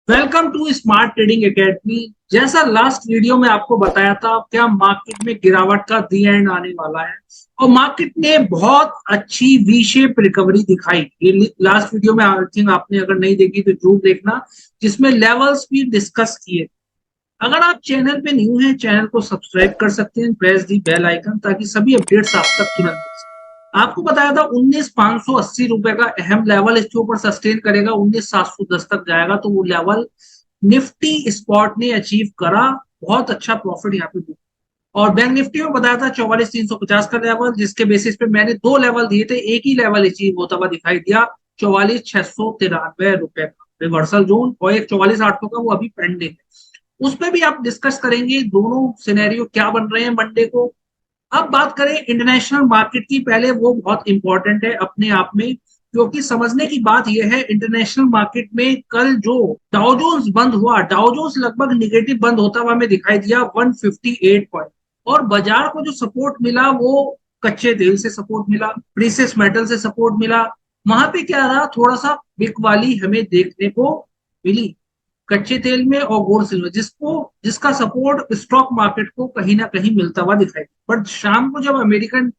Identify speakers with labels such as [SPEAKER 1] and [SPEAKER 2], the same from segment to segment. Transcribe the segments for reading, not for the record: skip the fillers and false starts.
[SPEAKER 1] Welcome to smart trading academy. जैसा last video में आपको बताया था क्या मार्केट में गिरावट का दी एंड आने वाला है और मार्केट ने बहुत अच्छी वी शेप रिकवरी दिखाई। ये लास्ट वीडियो में आई थिंक आपने अगर नहीं देखी तो जरूर देखना, जिसमें लेवल्स भी डिस्कस किए। अगर आप चैनल पे न्यू हैं, चैनल को सब्सक्राइब कर सकते हैं, प्रेस दी बेल आइकन ताकि सभी अपडेट्स आप तक तुरंत मिल सके। आपको बताया था 19,580 रुपए का अहम लेवल इसके ऊपर सस्टेन करेगा, 19,710 तक जाएगा तो वो लेवल निफ्टी स्पॉट ने अचीव करा। बहुत अच्छा प्रॉफिट यहाँ पे बुक। और बैंक निफ्टी में बताया था 44,350 का लेवल, जिसके बेसिस पे मैंने दो लेवल दिए थे, एक ही लेवल अचीव होता हुआ दिखाई दिया, 44,693 रुपए का रिवर्सल जोन, और एक 44,800 का वो अभी पेंडिंग है। उसमें भी आप डिस्कस करेंगे दोनों सिनेरियो क्या बन रहे हैं मंडे को। अब बात करें इंटरनेशनल मार्केट की, पहले वो बहुत इंपॉर्टेंट है अपने आप में, क्योंकि समझने की बात यह है इंटरनेशनल मार्केट में कल जो डाउ जोन्स बंद हुआ, डाउ जोन्स लगभग निगेटिव बंद होता हुआ हमें दिखाई दिया 158 पॉइंट। और बाजार को जो सपोर्ट मिला वो कच्चे तेल से सपोर्ट मिला, प्रीसियस मेटल से सपोर्ट मिला। वहां पे क्या रहा, थोड़ा सा बिक वाली हमें देखने को मिली कच्चे तेल में और गोल्ड सिल्वर, जिसका सपोर्ट स्टॉक मार्केट को कहीं ना कहीं मिलता हुआ दिखाई। बट शाम को जब अमेरिकन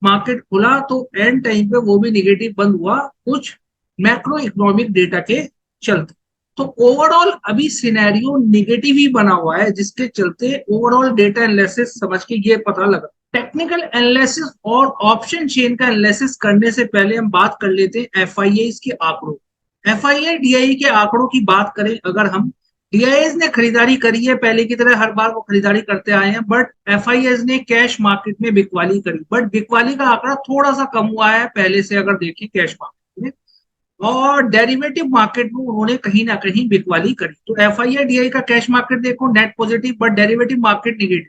[SPEAKER 1] मार्केट खुला तो एंड टाइम पे वो भी निगेटिव बंद हुआ, कुछ मैक्रो इकोनॉमिक डेटा के चलते। तो ओवरऑल अभी सिनेरियो निगेटिव ही बना हुआ है, जिसके चलते ओवरऑल डेटा एनालिसिस समझ के ये पता लगा। टेक्निकल एनालिसिस और ऑप्शन चेन का एनालिसिस करने से पहले हम बात कर लेते हैं एफआईआई के आंकड़ों। एफआईआई डीआई के आंकड़ों की बात करें, अगर हम डीआईएस ने खरीदारी करी है पहले की तरह, हर बार वो खरीदारी करते आए हैं, बट एफआईएस ने कैश मार्केट में बिकवाली करी, बट बिकवाली का आंकड़ा थोड़ा सा कम हुआ है पहले से अगर देखें कैश मार्केट में। और डेरिवेटिव मार्केट में उन्होंने कहीं ना कहीं बिकवाली करी। तो एफआईआई डीआई का कैश मार्केट देखो net positive, but derivative market negative.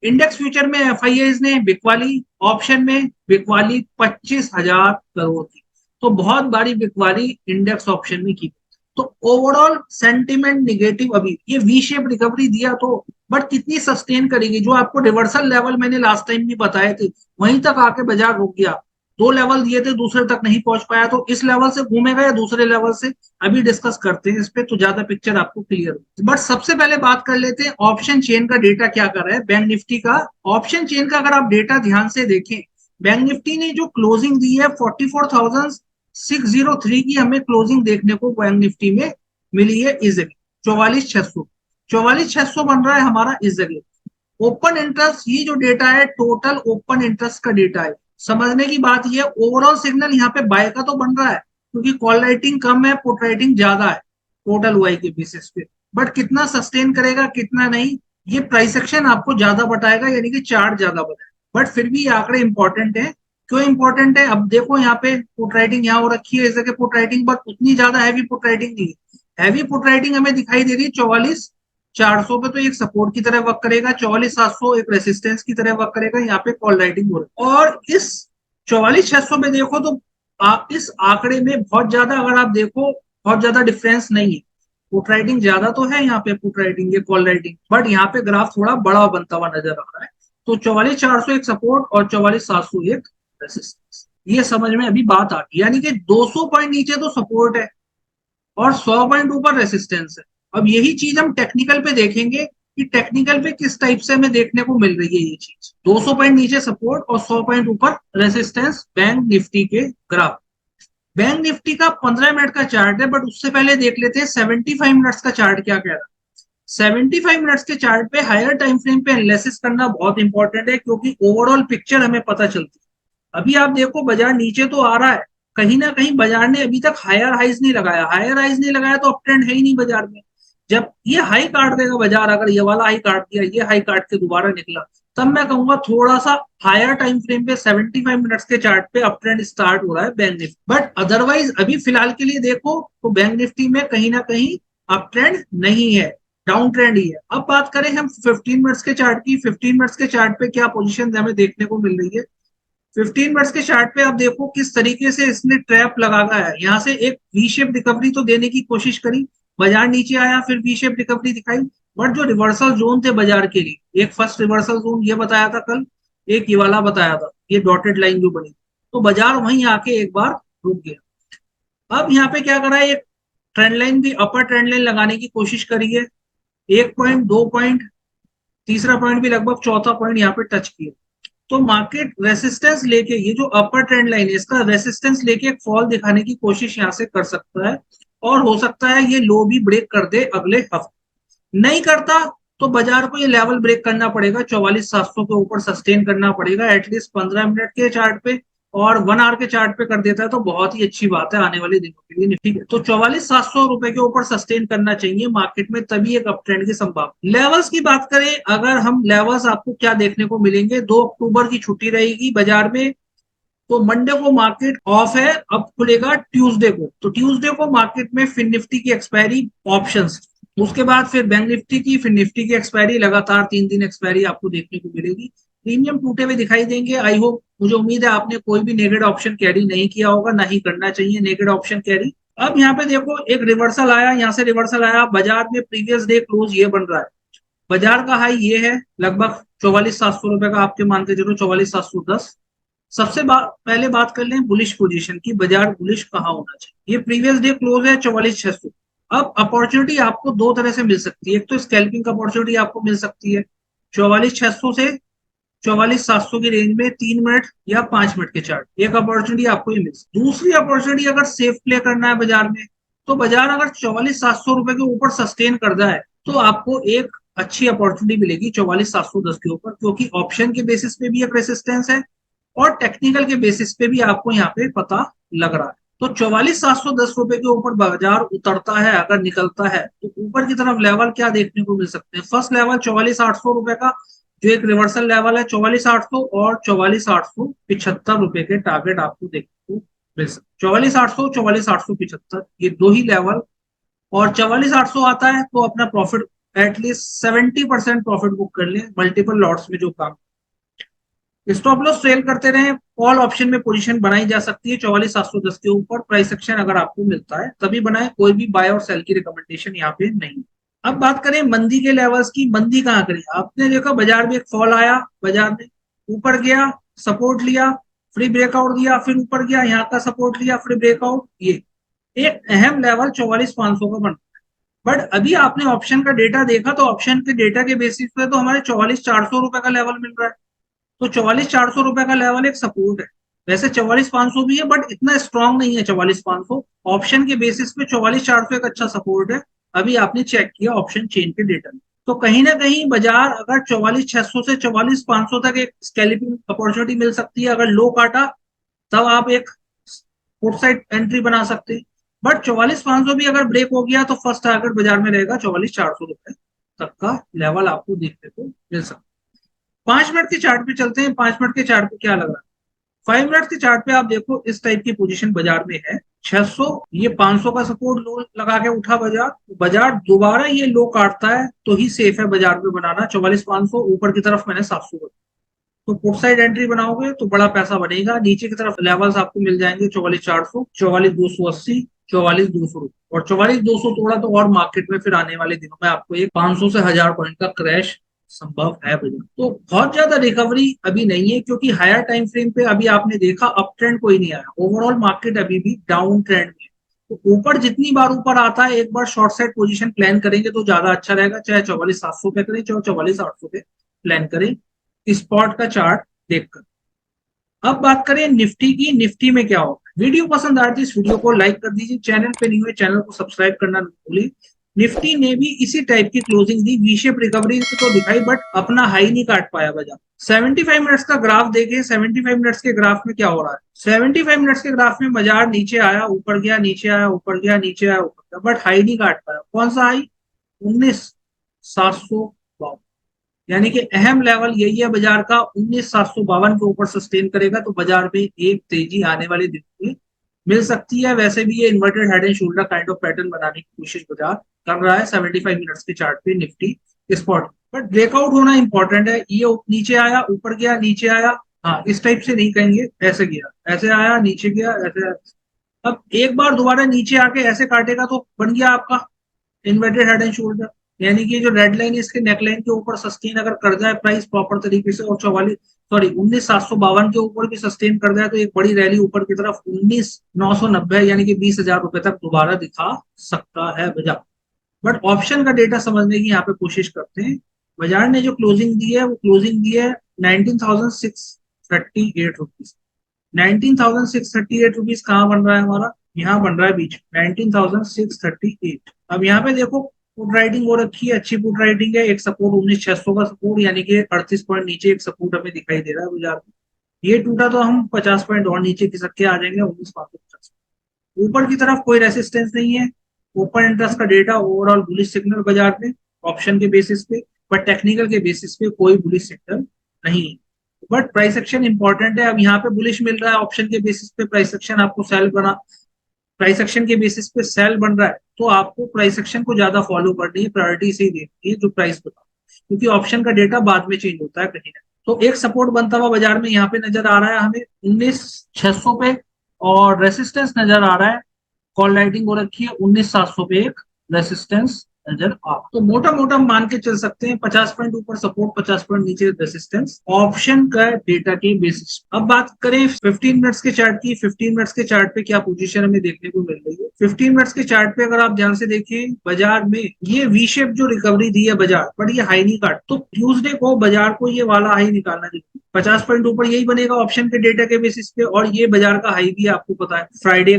[SPEAKER 1] Index future में एफआईआई ने बिकवाली, ऑप्शन में बिकवाली 25,000 करोड़ की। तो बहुत बड़ी बिकवाली इंडेक्स ऑप्शन में की। तो ओवरऑल सेंटिमेंट निगेटिव। अभी ये वी शेप रिकवरी दिया तो, बट कितनी सस्टेन करेगी? जो आपको रिवर्सल लेवल मैंने लास्ट टाइम भी बताए थे वहीं तक आके बाजार रुक गया। दो लेवल दिए थे, दूसरे तक नहीं पहुंच पाया, तो इस लेवल से घूमेगा या दूसरे लेवल से, अभी डिस्कस करते हैं इस पे तो ज्यादा पिक्चर आपको क्लियर हो। बट सबसे पहले बात कर लेते हैं ऑप्शन चेन का डेटा क्या कर रहा है बैंक निफ्टी का। ऑप्शन चेन का अगर आप डेटा ध्यान से देखें, बैंक निफ्टी ने जो क्लोजिंग दी है 44,603 की हमें क्लोजिंग देखने को बैंक निफ्टी में मिली है इस जगह। 44,600 बन रहा है हमारा इस जगह। ओपन इंटरेस्ट, ये जो डेटा है टोटल ओपन इंटरेस्ट का डेटा है। समझने की बात यह, ओवरऑल सिग्नल यहाँ पे बाय का तो बन रहा है, क्योंकि कॉल राइटिंग कम है, पुट राइटिंग ज्यादा है टोटल वाई के बेसिस पे। बट कितना सस्टेन करेगा कितना नहीं, ये प्राइस एक्शन आपको ज्यादा बताएगा, यानी कि चार्ट ज्यादा बताएगा। बट फिर भी ये आंकड़े इंपॉर्टेंट है। क्यों इंपॉर्टेंट है? अब देखो यहाँ पे पुट राइटिंग यहाँ हो रखी है इस जगह पुट राइटिंग, बट उतनी ज्यादा हैवी पुट राइटिंग नहीं है। हैवी पुट राइटिंग हमें दिखाई दे रही है 44,400 पे, तो एक सपोर्ट की तरह वर्क करेगा, 44,700 एक रेसिस्टेंस की तरह वर्क करेगा। यहाँ पे कॉल राइटिंग हो रही है। और इस 44,600 में देखो तो आप इस आंकड़े में बहुत ज्यादा, अगर आप देखो बहुत ज्यादा डिफरेंस नहीं है। पुट राइटिंग ज्यादा तो है यहाँ पे, पुट राइटिंग ये कॉल राइटिंग, बट यहाँ पे ग्राफ थोड़ा बड़ा बनता हुआ नजर आ रहा है। तो 44,400 एक सपोर्ट और 44,700 एक रेसिस्टेंस, ये समझ में अभी बात आ गई। यानी कि 200 पॉइंट नीचे तो सपोर्ट है और 100 पॉइंट ऊपर रेसिस्टेंस है। अब यही चीज हम टेक्निकल पे देखेंगे कि टेक्निकल पे किस टाइप से हमें देखने को मिल रही है ये चीज। 200 पॉइंट नीचे सपोर्ट और 100 पॉइंट ऊपर रेसिस्टेंस बैंक निफ्टी के ग्राफ। बैंक निफ्टी का 15 मिनट का चार्ट है, बट उससे पहले देख लेते हैं 75 मिनट्स का चार्ट क्या कह रहा है। 75 मिनट्स के चार्ट पे हायर टाइम फ्रेम पे एनालिसिस करना बहुत इंपॉर्टेंट है, क्योंकि ओवरऑल पिक्चर हमें पता चलती है। अभी आप देखो बाजार नीचे तो आ रहा है, कहीं ना कहीं बाजार ने अभी तक हायर हाइज नहीं लगाया। हायर हाइज नहीं लगाया तो अप ट्रेंड है ही नहीं बाजार में। जब ये हाई काट देगा बाजार, अगर ये वाला हाई काट दिया, ये हाई काट के दोबारा निकला, तब मैं कहूंगा थोड़ा सा हायर टाइम फ्रेम पे 75 मिनट्स के चार्ट पे अप ट्रेंड स्टार्ट हो रहा है बैंक निफ्टी। बट अदरवाइज अभी फिलहाल के लिए देखो तो बैंक निफ्टी में कहीं ना कहीं अप ट्रेंड नहीं है, डाउन ट्रेंड ही है। अब बात करें हम 15 मिनट्स के चार्ट की। 15 मिनट्स के चार्ट पे क्या पोजीशन हमें देखने को मिल रही है। 15 मिनट्स के चार्ट पे आप देखो किस तरीके से इसने ट्रैप लगाया है। यहाँ से एक वी शेप रिकवरी तो देने की कोशिश करी, बाजार नीचे आया, फिर वी शेप रिकवरी दिखाई। बट जो रिवर्सल जोन थे बाजार के लिए, एक फर्स्ट रिवर्सल जोन ये बताया था कल, एक ये वाला बताया था, ये डॉटेड लाइन जो बनी, तो बाजार वहीं आके एक बार रुक गया। अब यहाँ पे क्या करा है, एक ट्रेंड लाइन भी अपर ट्रेंड लाइन लगाने की कोशिश करी है, 1 पॉइंट 2 पॉइंट, तीसरा पॉइंट भी लगभग चौथा पॉइंट यहाँ पे टच किया। तो मार्केट रेसिस्टेंस लेके, ये जो अपर ट्रेंड लाइन है इसका रेसिस्टेंस लेके एक फॉल दिखाने की कोशिश यहाँ से कर सकता है, और हो सकता है ये लो भी ब्रेक कर दे अगले हफ्ते। नहीं करता तो बाजार को ये लेवल ब्रेक करना पड़ेगा, 44,700 के ऊपर सस्टेन करना पड़ेगा एटलीस्ट 15 मिनट के चार्ट पे, और 1 आवर के चार्ट पे कर देता है तो बहुत ही अच्छी बात है आने वाले दिनों के लिए। ठीक है, तो 44,700 रुपए के ऊपर सस्टेन करना चाहिए मार्केट में, तभी एक अप ट्रेंड की संभावना। लेवल्स की बात करें, अगर हम लेवल्स आपको क्या देखने को मिलेंगे, 2 अक्टूबर की छुट्टी रहेगी बाजार में, तो मंडे को मार्केट ऑफ है, अब खुलेगा ट्यूसडे को। तो ट्यूसडे को मार्केट में फिन निफ्टी की एक्सपायरी ऑप्शंस, उसके बाद फिर बैंक निफ्टी की, फिर निफ्टी की एक्सपायरी, लगातार 3 दिन एक्सपायरी आपको देखने को मिलेगी। प्रीमियम टूटे हुए दिखाई देंगे। आई होप, मुझे उम्मीद है आपने कोई भी नेगेटिव ऑप्शन कैरी नहीं किया होगा, ना ही करना चाहिए नेगेटिव ऑप्शन कैरी। अब यहाँ पे देखो एक रिवर्सल आया, यहाँ से रिवर्सल आया, बाजार में प्रीवियस डे क्लोज ये बन रहा है, बाजार का हाई ये है लगभग 44,700 रुपए का, आपके मान के चलो 44,710। सबसे पहले बात कर लें बुलिश पोजीशन की, बाजार बुलिश कहाँ होना चाहिए। ये प्रीवियस डे क्लोज है 44,600। अब अपॉर्चुनिटी आपको दो तरह से मिल सकती है, एक तो स्कैल्पिंग अपॉर्चुनिटी आपको मिल सकती है 44,600 से 44,700 की रेंज में 3 मिनट या 5 मिनट के चार्ट, एक अपॉर्चुनिटी आपको ये मिल सकती है। दूसरी अपॉर्चुनिटी अगर सेफ प्ले करना है बाजार में, तो बाजार अगर 44,700 रुपए के ऊपर सस्टेन करता है तो आपको एक अच्छी अपॉर्चुनिटी मिलेगी 44,710 के ऊपर, क्योंकि ऑप्शन के बेसिस पे भी एक रेसिस्टेंस है और टेक्निकल के बेसिस पे भी आपको यहाँ पे पता लग रहा है। तो 44,710 रुपए के ऊपर बाजार उतरता है, अगर निकलता है तो ऊपर की तरफ लेवल क्या देखने को मिल सकते हैं। फर्स्ट लेवल 44,800 रुपए का, जो एक रिवर्सल लेवल है 44,800, और 44,875 रुपए के टारगेट आपको देखने को मिल सकते हैं। 44,800, 44,875, ये दो ही लेवल। और 44,800 आता है तो अपना प्रॉफिट एटलीस्ट 70% प्रॉफिट बुक कर ले मल्टीपल लॉट्स में जो काम। स्टॉप लॉस ट्रेल करते रहे, कॉल ऑप्शन में पोजीशन बनाई जा सकती है 44,710 के ऊपर, प्राइस एक्शन अगर आपको मिलता है तभी बनाए, कोई भी बाय और सेल की रिकमेंडेशन यहाँ पे नहीं। अब बात करें मंदी के लेवल्स की, मंदी कहाँ करें। आपने देखा बाजार में एक फॉल आया, बाजार में ऊपर गया, सपोर्ट लिया, फ्री ब्रेकआउट दिया, फिर ऊपर गया, यहाँ का सपोर्ट लिया, फ्री ब्रेकआउट, ये एक अहम लेवल 44,500 का बन। बट अभी आपने ऑप्शन का डेटा देखा तो ऑप्शन के डेटा के बेसिस पे तो हमारे 44,400 रुपए का लेवल मिल रहा है। तो 44,400 रुपए का लेवल एक सपोर्ट है। वैसे 44,500 भी है बट इतना स्ट्रांग नहीं है 44,500। ऑप्शन के बेसिस पे 44,400 एक अच्छा सपोर्ट है। अभी आपने चेक किया ऑप्शन चेन के डेटा में, तो कहीं ना कहीं बाजार अगर 44,600 से 44,500 तक एक स्कैल्पिंग अपॉर्चुनिटी मिल सकती है। अगर लो काटा तब आप एक पुट साइड एंट्री बना सकते हैं। बट 44,500 भी अगर ब्रेक हो गया तो फर्स्ट टारगेट बाजार में रहेगा 44,400 रुपए तक का लेवल आपको देखने को मिल सकता है। 5 मिनट के चार्ट पे चलते हैं, 5 मिनट के चार्ट पे क्या लग रहा है। 5 मिनट के चार्ट पे आप देखो इस टाइप की पोजीशन बाजार में है 600, ये 500 का सपोर्ट लो लगा के उठा बाजार, बाजार दोबारा ये लो काटता है तो ही सेफ है बाजार में बनाना 44,500। ऊपर की तरफ मैंने 700, तो पुट साइड एंट्री बनाओगे तो बड़ा पैसा बनेगा। नीचे की तरफ लेवल्स आपको मिल जाएंगे 44,400, 44,280, 44,200 और 44,200 तोड़ा तो और मार्केट में फिर आने वाले दिनों में आपको एक 500 से 1,000 पॉइंट का क्रैश संभव है बाजार। तो बहुत ज्यादा रिकवरी अभी नहीं है, क्योंकि हायर टाइम फ्रेम पे अभी आपने देखा अप ट्रेंड कोई नहीं आया, ओवरऑल मार्केट अभी भी डाउन ट्रेंड में। तो ऊपर जितनी बार ऊपर आता है एक बार शॉर्ट साइड पोजीशन प्लान करेंगे तो ज्यादा अच्छा रहेगा, चाहे 44,700 पे करें चाहे 44,800 पे प्लान करें स्पॉट का चार्ट देखकर। अब बात करें निफ्टी की, निफ्टी में क्या होगा। वीडियो पसंद आए तो इस वीडियो को लाइक कर दीजिए, चैनल पे नहीं हुए चैनल को सब्सक्राइब करना न भूलिए। निफ्टी ने भी इसी टाइप की क्लोजिंग दी, वी शेप रिकवरी तो दिखाई बट अपना हाई नहीं काट पाया बाजार। 75 मिनट्स का ग्राफ देखें, 75 मिनट्स के ग्राफ में क्या हो रहा है। 75 मिनट्स के ग्राफ में बाजार नीचे आया, ऊपर गया, नीचे आया, ऊपर गया, नीचे आया, ऊपर गया, बट हाई नहीं काट पाया। कौन सा हाई, 19,752, यानी कि अहम लेवल यही है बाजार का। 19,752 के ऊपर सस्टेन करेगा तो बाजार में एक तेजी आने वाले दिन में मिल सकती है। वैसे भी ये inverted head and shoulder kind of pattern बनाने की कोशिश बाजार कर रहा है 75 मिनट्स के चार्ट पे निफ्टी स्पॉट। बट ब्रेकआउट होना इंपॉर्टेंट है। ये नीचे आया, ऊपर गया, नीचे आया, हाँ इस टाइप से नहीं कहेंगे, ऐसे गया, ऐसे आया, नीचे गया, ऐसे अब एक बार दोबारा नीचे आके ऐसे काटेगा तो बन गया आपका इन्वर्टेड हेड एंड शोल्डर। यानी कि जो रेड लाइन है इसके नेकलाइन के ऊपर सस्टेन अगर कर जाए प्राइस प्रॉपर तरीके से और 19,752 के ऊपर भी सस्टेन कर जाए तो एक बड़ी रैली ऊपर की तरफ 19,990 यानी कि 20,000 रुपए तक दोबारा दिखा सकता है बाजार। बट ऑप्शन का डेटा समझने की यहाँ पे कोशिश करते हैं। बाजार ने जो क्लोजिंग दी है वो क्लोजिंग दी है 19,638 रुपीज। 19,638 रुपीज कहाँ बन रहा है हमारा, यहाँ बन रहा है बीच 19,638। अब यहाँ पे देखो पुट राइटिंग हो रखी है, अच्छी पुट राइटिंग है। एक सपोर्ट 19,600 का सपोर्ट यानी कि 38 पॉइंट नीचे एक सपोर्ट हमें दिखाई दे रहा है बाजार में। ये टूटा तो हम 50 पॉइंट और नीचे खिसक के आ जाएंगे 19,550। ऊपर की तरफ कोई रेसिस्टेंस नहीं है। ओपन इंटरेस्ट का डेटा ओवरऑल बुलिश सिग्नल बाजार में ऑप्शन के बेसिस पे, बट टेक्निकल के बेसिस पे कोई बुलिश सिग्नल नहीं है। बट प्राइस एक्शन इंपॉर्टेंट है। अब यहाँ पे बुलिश मिल रहा है ऑप्शन के बेसिस पे, प्राइस एक्शन आपको सेल बना, प्राइस एक्शन के बेसिस पे सेल बन रहा है तो आपको प्राइस एक्शन को ज्यादा फॉलो करनी है, प्रायोरिटी से ही देखनी है जो प्राइस बता, क्योंकि ऑप्शन का डेटा बाद में चेंज होता है कहीं ना। तो एक सपोर्ट बनता हुआ बाजार में यहाँ पे नजर आ रहा है हमें 19,600 पे, और रेसिस्टेंस नजर आ रहा है, कॉल राइटिंग हो रखी है 19,700 पे एक रेसिस्टेंस नजर आ। तो मोटा मोटा मान के चल सकते हैं 50 पॉइंट ऊपर सपोर्ट, 50 पॉइंट नीचे रेसिस्टेंस ऑप्शन का डेटा के बेसिस। अब बात करें 15 मिनट्स के चार्ट की। 15 मिनट्स के चार्ट पे क्या पोजीशन हमें देखने को मिल रही है। 15 मिनट्स के चार्ट पे अगर आप ध्यान से देखें बाजार में ये वी शेप जो रिकवरी दी है बाजार, बट ये हाई नहीं काट, तो ट्यूसडे को बाजार को ये वाला हाई निकालना चाहिए। 50 पॉइंट ऊपर यही बनेगा ऑप्शन के डेटा के बेसिस पे, और ये बाजार का हाई भी है आपको पता है फ्राइडे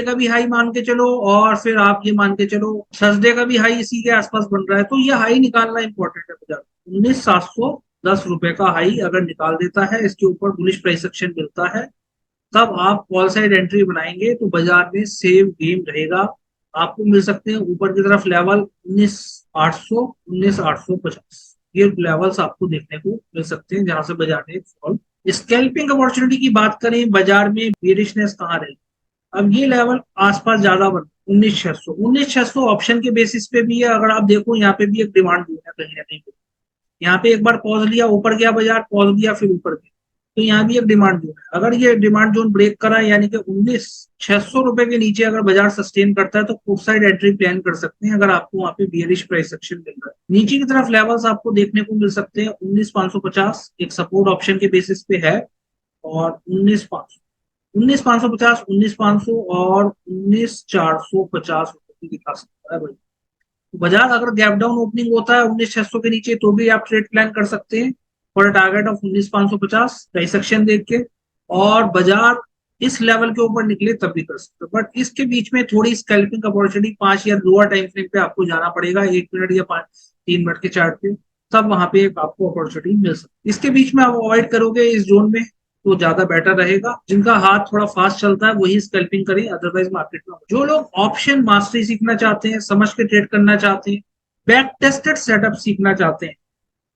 [SPEAKER 1] का भी हाई मान के चलो, और फिर आप ये मान के चलो थर्सडे का भी हाई इसी के आसपास बन रहा है। तो ये हाई निकालना इंपॉर्टेंट है बाजार। 19,710 रुपए का हाई अगर निकाल देता है, इसके ऊपर बुलिश प्राइस एक्शन मिलता है, तब आप कॉल साइड एंट्री बनाएंगे तो बाजार में सेव गेम रहेगा। आपको मिल सकते हैं ऊपर की तरफ लेवल 19,800 19,850, ये लेवल्स आपको देखने को मिल सकते हैं जहां से बाजार ने फॉल। स्कैल्पिंग अपॉर्चुनिटी की बात करें बाजार में बेरिशनेस कहाँ रही। अब ये लेवल आसपास ज्यादा बन 19,600 ऑप्शन के बेसिस पे भी है। अगर आप देखो यहाँ पे भी एक डिमांड जोन है कहीं ना कहीं। यहाँ पे एक बार पॉज लिया, ऊपर गया बाजार, पॉज लिया फिर ऊपर गया, तो यहाँ भी एक डिमांड जोन है। अगर ये डिमांड जोन ब्रेक करा यानी कि 19,600 रुपए के नीचे अगर बाजार सस्टेन करता है तो पुट साइड एंट्री प्लान कर सकते हैं अगर आपको वहां पे बियरिश प्राइस एक्शन मिल रहा है। नीचे की तरफ लेवल्स आपको देखने को मिल सकते हैं 19,550 एक सपोर्ट ऑप्शन के बेसिस पे है, और 19,550 19,500 और 19,450 रुपए की दिखा सकता है भाई। बाजार अगर गैप डाउन ओपनिंग होता है 19,600 के नीचे तो भी आप ट्रेड प्लान कर सकते हैं for target of 19,550 price action देख के, और बाजार इस लेवल के ऊपर निकले तब भी कर सकते हैं। बट इसके बीच में थोड़ी स्कैल्पिंग अपॉर्चुनिटी 5 या लोअर टाइम फ्रेम पे आपको जाना पड़ेगा, 1 मिनट या 3 मिनट के चार्ट पे, तब वहां पे आपको अपॉर्चुनिटी मिल सकती है। इसके बीच में आप अवॉइड करोगे इस जोन में तो ज्यादा बेटर रहेगा। जिनका हाथ थोड़ा फास्ट चलता है वही स्कैल्पिंग करें, अदरवाइज मार्केट में जो लोग ऑप्शन मास्टरी सीखना चाहते हैं, समझ के ट्रेड करना चाहते हैं, बैक टेस्टेड सेटअप सीखना चाहते हैं,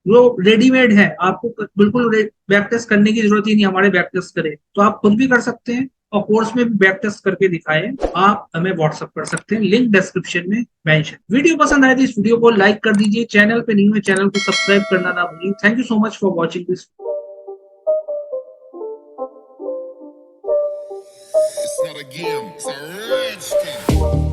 [SPEAKER 1] जो रेडीमेड है, आपको बिल्कुल बैक टेस्ट करने की जरूरत ही नहीं, हमारे बैक टेस्ट करें तो आप खुद भी कर सकते हैं, और कोर्स में भी बैक टेस्ट करके दिखाए, आप हमें व्हाट्सअप कर सकते हैं, लिंक डिस्क्रिप्शन में मेंशन। वीडियो पसंद आए तो इस वीडियो को लाइक कर दीजिए, चैनल पे नहीं हुए चैनल को सब्सक्राइब करना ना भूलिए। Thank you so much for watching this.
[SPEAKER 2] It's not a game, it's a rich thing.